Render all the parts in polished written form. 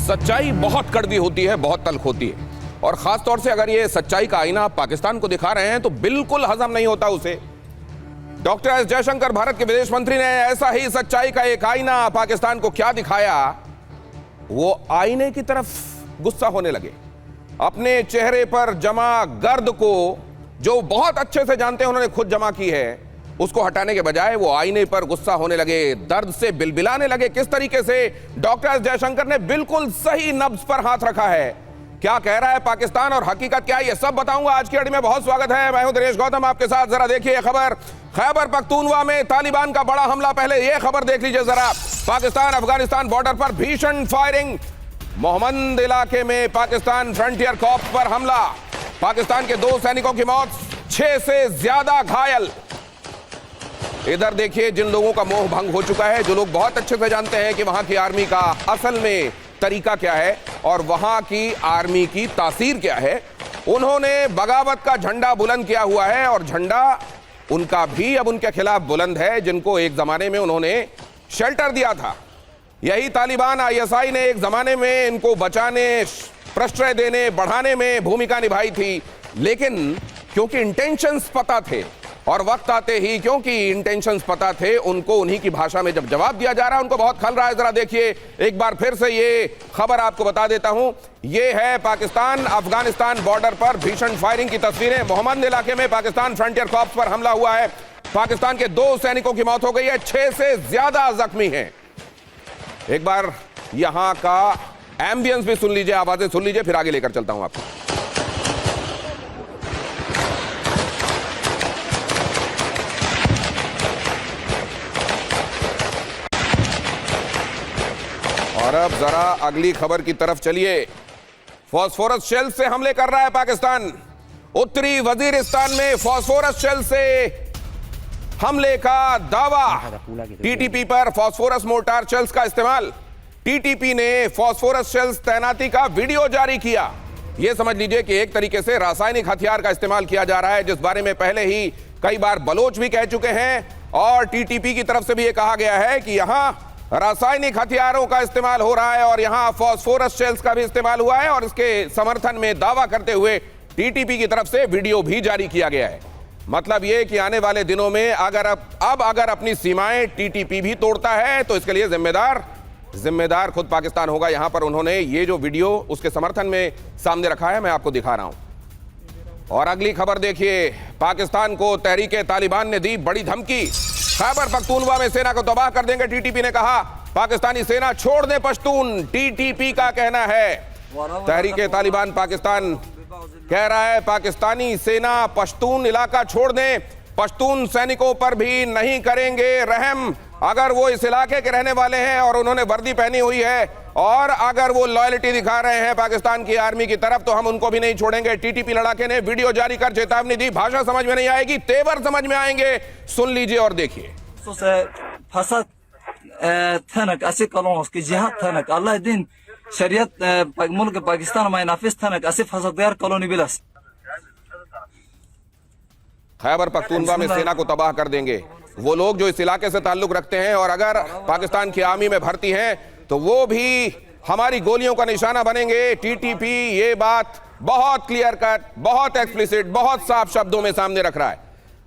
सच्चाई बहुत कड़वी होती है, बहुत तल्ख होती है, और खास तौर से अगर ये सच्चाई का आईना आप पाकिस्तान को दिखा रहे हैं तो बिल्कुल हजम नहीं होता उसे। डॉक्टर एस जयशंकर, भारत के विदेश मंत्री, ने ऐसा ही सच्चाई का एक आईना पाकिस्तान को क्या दिखाया, वो आईने की तरफ गुस्सा होने लगे। अपने चेहरे पर जमा गर्द को, जो बहुत अच्छे से जानते हैं, उन्होंने खुद जमा की है, उसको हटाने के बजाय वो आईने पर गुस्सा होने लगे, दर्द से बिलबिलाने लगे। किस तरीके से डॉक्टर एस जयशंकर ने बिल्कुल सही नब्ज पर हाथ रखा है। क्या कह रहा है पाकिस्तान और हकीकत क्या है, ये सब बताऊंगा आज की कड़ी में। बहुत स्वागत है, मैं हूं दिनेश गौतम आपके साथ। जरा देखिए खबर, खैबर पख्तूनवा में तालिबान का बड़ा हमला। पहले ये खबर देख लीजिए जरा। पाकिस्तान अफगानिस्तान बॉर्डर पर भीषण फायरिंग। मोहम्मद इलाके में पाकिस्तान फ्रंटियर कॉर्प्स पर हमला। पाकिस्तान के 2 सैनिकों की मौत, 6 से ज्यादा घायल। इधर देखिए, जिन लोगों का मोह भंग हो चुका है, जो लोग बहुत अच्छे से जानते हैं कि वहां की आर्मी का असल में तरीका क्या है और वहां की आर्मी की तासीर क्या है, उन्होंने बगावत का झंडा बुलंद किया हुआ है। और झंडा उनका भी अब उनके खिलाफ बुलंद है, जिनको एक जमाने में उन्होंने शेल्टर दिया था। यही तालिबान, आईएसआई ने एक जमाने में इनको बचाने, प्रश्रय देने, बढ़ाने में भूमिका निभाई थी। लेकिन क्योंकि इंटेंशंस पता थे, और वक्त आते ही क्योंकि इंटेंशंस पता थे, उनको उन्हीं की भाषा में जब जवाब दिया जा रहा है, उनको बहुत खल रहा है। जरा देखिए एक बार फिर से ये खबर आपको बता देता हूं। ये है पाकिस्तान अफगानिस्तान बॉर्डर पर भीषण फायरिंग की तस्वीरें। मोहम्मद इलाके में पाकिस्तान फ्रंटियर कॉर्प्स पर हमला हुआ है। पाकिस्तान के 2 सैनिकों की मौत हो गई है, 6 से ज्यादा जख्मी हैं। एक बार यहां का एम्बियंस भी सुन लीजिए, आवाजें सुन लीजिए, फिर आगे लेकर चलता हूं आपको। और अब जरा अगली खबर की तरफ चलिए। फास्फोरस शेल से हमले कर रहा है पाकिस्तान। उत्तरी वजीरिस्तान में फास्फोरस शेल से हमले का दावा। टीटीपी पर फास्फोरस मोर्टार शेल्स का इस्तेमाल। टीटीपी ने फास्फोरस शेल्स तैनाती का वीडियो जारी किया। यह समझ लीजिए कि एक तरीके से रासायनिक हथियार का इस्तेमाल किया जा रहा है, जिस बारे में पहले ही कई बार बलोच भी कह चुके हैं, और टीटीपी की तरफ से भी यह कहा गया है कि यहां रासायनिक हथियारों का इस्तेमाल हो रहा है और यहां फास्फोरस शेल्स का भी इस्तेमाल हुआ है। और इसके समर्थन में दावा करते हुए टीटीपी की तरफ से वीडियो भी जारी किया गया है। मतलब यह कि आने वाले दिनों में अगर अपनी सीमाएं टीटीपी भी तोड़ता है तो इसके लिए जिम्मेदार खुद पाकिस्तान होगा। यहां पर उन्होंने ये जो वीडियो उसके समर्थन में सामने रखा है, मैं आपको दिखा रहा हूं। और अगली खबर देखिए, पाकिस्तान को तहरीके तालिबान ने दी बड़ी धमकी। खैबर पख्तूनवा में सेना को तबाह कर देंगे, टीटीपी ने कहा। पाकिस्तानी सेना छोड़ दे पश्तून, टीटीपी का कहना है। तहरीके तालिबान पाकिस्तान कह रहा है पाकिस्तानी सेना पश्तून इलाका छोड़ दें, पश्तून सैनिकों पर भी नहीं करेंगे रहम। अगर वो इस इलाके के रहने वाले हैं और उन्होंने वर्दी पहनी हुई है और अगर वो लॉयल्टी दिखा रहे हैं पाकिस्तान की आर्मी की तरफ, तो हम उनको भी नहीं छोड़ेंगे। टीटीपी लड़ाके ने वीडियो जारी कर चेतावनी दी। भाषा समझ में नहीं आएगी, तेवर समझ में आएंगे। सुन लीजिए और देखिए। मुल्क पाकिस्तान में नाफिज थनक असि फसदगार कॉलोनी बिलस। खैबर पख्तूनवा में सेना को तबाह कर देंगे वो लोग जो इस इलाके से ताल्लुक रखते हैं, और अगर पाकिस्तान की आर्मी में भर्ती हैं तो वो भी हमारी गोलियों का निशाना बनेंगे। टीटीपी ये बात बहुत क्लियर कट, बहुत एक्सप्लिसिट, बहुत साफ शब्दों में सामने रख रहा है।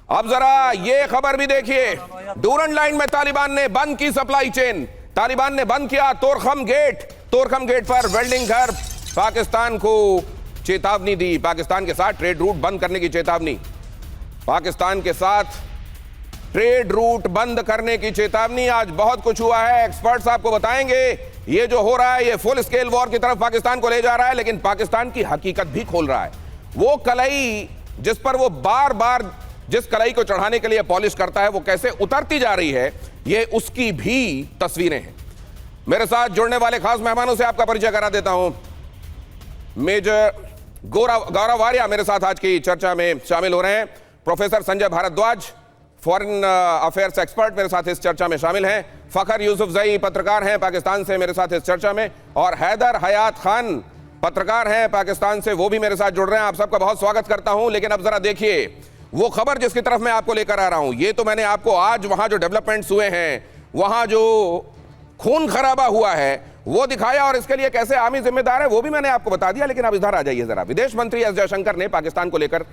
अब जरा ये खबर भी देखिए। डूरन लाइन में तालिबान ने बंद की सप्लाई चेन। तालिबान ने बंद किया तोरखम गेट पर वेल्डिंग घर। पाकिस्तान को चेतावनी दी, पाकिस्तान के साथ ट्रेड रूट बंद करने की चेतावनी। पाकिस्तान के साथ ट्रेड रूट बंद करने की चेतावनी। आज बहुत कुछ हुआ है, एक्सपर्ट्स आपको बताएंगे। ये जो हो रहा है ये फुल स्केल वॉर की तरफ पाकिस्तान को ले जा रहा है, लेकिन पाकिस्तान की हकीकत भी खोल रहा है। वो कलई जिस पर वो बार बार जिस कलई को चढ़ाने के लिए पॉलिश करता है, वो कैसे उतरती जा रही है, ये उसकी भी तस्वीरें हैं। मेरे साथ जुड़ने वाले खास मेहमानों से आपका परिचय करा देता हूं। मेजर गौरव वारिया मेरे साथ आज की चर्चा में शामिल हो रहे हैं। Professor Sanjay Bhardwaj, foreign affairs expert, मेरे साथ इस चर्चा में शामिल हैं। फखर यूसुफजई पत्रकार हैं पाकिस्तान से, मेरे साथ इस चर्चा में। और हैदर हयात खान पत्रकार हैं पाकिस्तान से, वो भी मेरे साथ जुड़ रहे हैं। आप सबका बहुत स्वागत करता हूं। लेकिन अब जरा देखिए, वो खबर जिसकी तरफ मैं आपको लेकर आ रहा हूं, ये तो मैंने आपको आज वहां जो डेवलपमेंट्स हुए हैं, वहां जो खून खराबा हुआ है, वो दिखाया, और इसके लिए कैसे आर्मी जिम्मेदार है वो भी मैंने आपको बता दिया। लेकिन अब इधर आ जाइए जरा। विदेश मंत्री एस जयशंकर ने पाकिस्तान को लेकर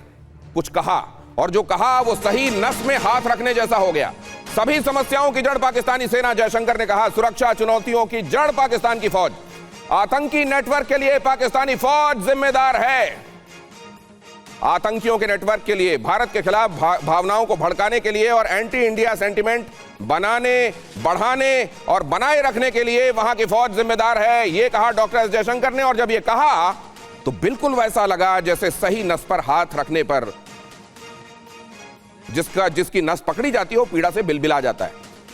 कुछ कहा, और जो कहा वो सही नस में हाथ रखने जैसा हो गया। सभी समस्याओं की जड़ पाकिस्तानी सेना, जयशंकर ने कहा। सुरक्षा चुनौतियों की जड़ पाकिस्तान की फौज। आतंकी नेटवर्क के लिए पाकिस्तानी फौज जिम्मेदार है। आतंकियों के नेटवर्क के लिए, भारत के खिलाफ भावनाओं को भड़काने के लिए और एंटी इंडिया सेंटिमेंट बनाने, बढ़ाने और बनाए रखने के लिए वहां की फौज जिम्मेदार है, यह कहा डॉक्टर एस जयशंकर ने। और जब यह कहा तो बिल्कुल वैसा लगा जैसे सही नस पर हाथ रखने पर जिसकी नस पकड़ी जाती हो पीड़ा से बिलबिला जाता है।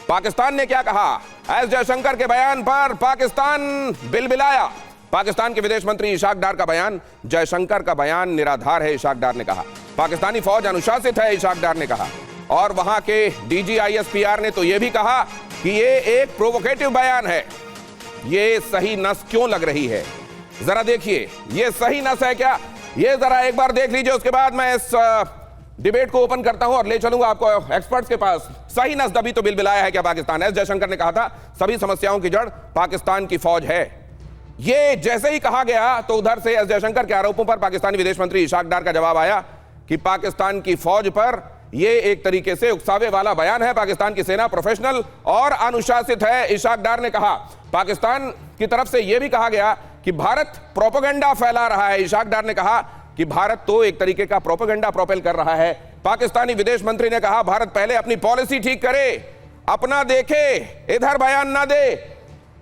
पाकिस्तान ने क्या कहा? एस जयशंकर के बयान पर पाकिस्तान बिलबिलाया। पाकिस्तान के विदेश मंत्री इशाक डार का बयान, जयशंकर का बयान निराधार है, इशाक डार ने कहा। पाकिस्तानी फौज अनुशासित है, इशाक डार ने कहा। और वहां के DGISPR ने तो यह भी कहा कि यह एक प्रोवोकेटिव बयान है। यह सही नस क्यों लग रही है? जरा देखिए, यह सही नस है क्या? यह जरा एक बार देख लीजिए, उसके बाद मैं इस डिबेट को ओपन करता हूं और ले चलूंगा आपको एक्सपर्ट्स के पास। सही नस दबी तो बिलबिलाया है क्या पाकिस्तान? एस जयशंकर ने कहा था सभी समस्याओं की जड़ पाकिस्तान की फौज है। ये जैसे ही कहा गया तो उधर से एस जयशंकर के आरोपों पर पाकिस्तानी विदेश मंत्री इशाक डार का जवाब आया कि पाकिस्तान की फौज पर यह एक तरीके से उकसावे वाला बयान है। पाकिस्तान की सेना प्रोफेशनल और अनुशासित है, इशाक डार ने कहा। पाकिस्तान की तरफ से यह भी कहा गया कि भारत प्रोपेगेंडा फैला रहा है। इशाक डार ने कहा कि भारत तो एक तरीके का प्रोपेगेंडा प्रोपेल कर रहा है। पाकिस्तानी विदेश मंत्री ने कहा भारत पहले अपनी पॉलिसी ठीक करे, अपना देखे, इधर बयान ना दे।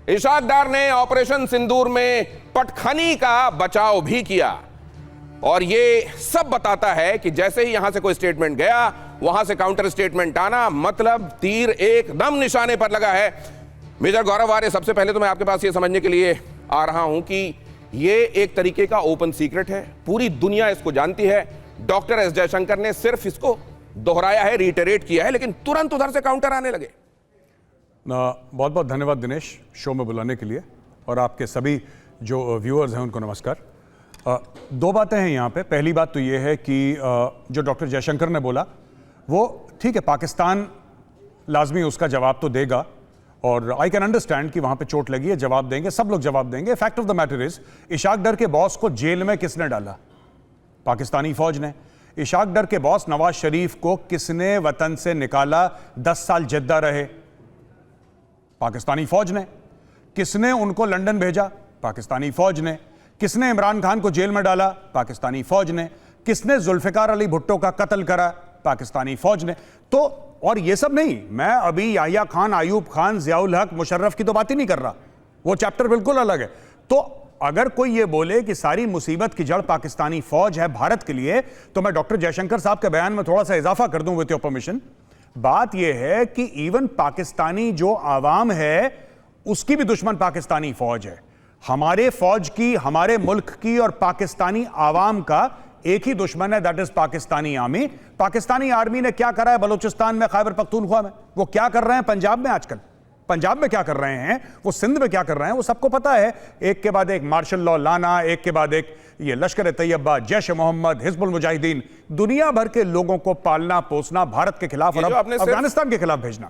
इशाक डार ने ऑपरेशन सिंदूर में पटखनी का बचाव भी किया, और यह सब बताता है कि जैसे ही यहां से कोई स्टेटमेंट गया वहां से काउंटर स्टेटमेंट आना, मतलब तीर एकदम निशाने पर लगा है। मेजर गौरव आर्य, सबसे पहले तो मैं आपके पास यह समझने के लिए आ रहा हूं कि यह एक तरीके का ओपन सीक्रेट है, पूरी दुनिया इसको जानती है। डॉक्टर एस जयशंकर ने सिर्फ इसको दोहराया है, रिटरेट किया है, लेकिन तुरंत उधर से काउंटर आने लगे। बहुत बहुत धन्यवाद दिनेश, शो में बुलाने के लिए, और आपके सभी जो व्यूअर्स हैं उनको नमस्कार। दो बातें हैं यहाँ पे। पहली बात तो ये है कि जो डॉक्टर जयशंकर ने बोला वो ठीक है, पाकिस्तान लाजमी उसका जवाब तो देगा, और आई कैन अंडरस्टैंड कि वहाँ पे चोट लगी है, जवाब देंगे, सब लोग जवाब देंगे। Fact of the matter is, Ishaq Dar के बॉस को जेल में किसने डाला? पाकिस्तानी फौज ने। इशाक डार के बॉस नवाज शरीफ को किसने वतन से निकाला? 10 साल जिद्दा रहे, पाकिस्तानी फौज ने। किसने उनको लंदन भेजा? पाकिस्तानी फौज ने। किसने इमरान खान को जेल में डाला? पाकिस्तानी फौज ने। किसने जुल्फिकार अली भुट्टो का कत्ल करा? पाकिस्तानी फौज ने। तो और ये सब नहीं, मैं अभी याहिया खान, आयूब खान, जियाउल हक, मुशर्रफ की तो बात ही नहीं कर रहा, वो चैप्टर बिल्कुल अलग है। तो अगर कोई ये बोले कि सारी मुसीबत की जड़ पाकिस्तानी फौज है भारत के लिए, तो मैं डॉक्टर जयशंकर साहब के बयान में थोड़ा सा इजाफा कर दूं विद योर परमिशन। बात यह है कि इवन पाकिस्तानी जो आवाम है उसकी भी दुश्मन पाकिस्तानी फौज है। हमारे फौज की, हमारे मुल्क की और पाकिस्तानी आवाम का एक ही दुश्मन है, that is Pakistani army. Pakistani army ने क्या करा है बलूचिस्तान में, खैबर पख्तूनख्वा में, वो क्या कर रहे हैं पंजाब में आजकल, पंजाब में क्या कर रहे हैं, वो सिंध में क्या कर रहे हैं, वो सबको पता है। एक के बाद एक मार्शल लॉ लाना, एक के बाद एक ये लश्कर तैयबा, जैश मोहम्मद, हिजबुल मुजाहिदीन, दुनिया भर के लोगों को पालना पोसना, भारत के खिलाफ और अफगानिस्तान के खिलाफ भेजना।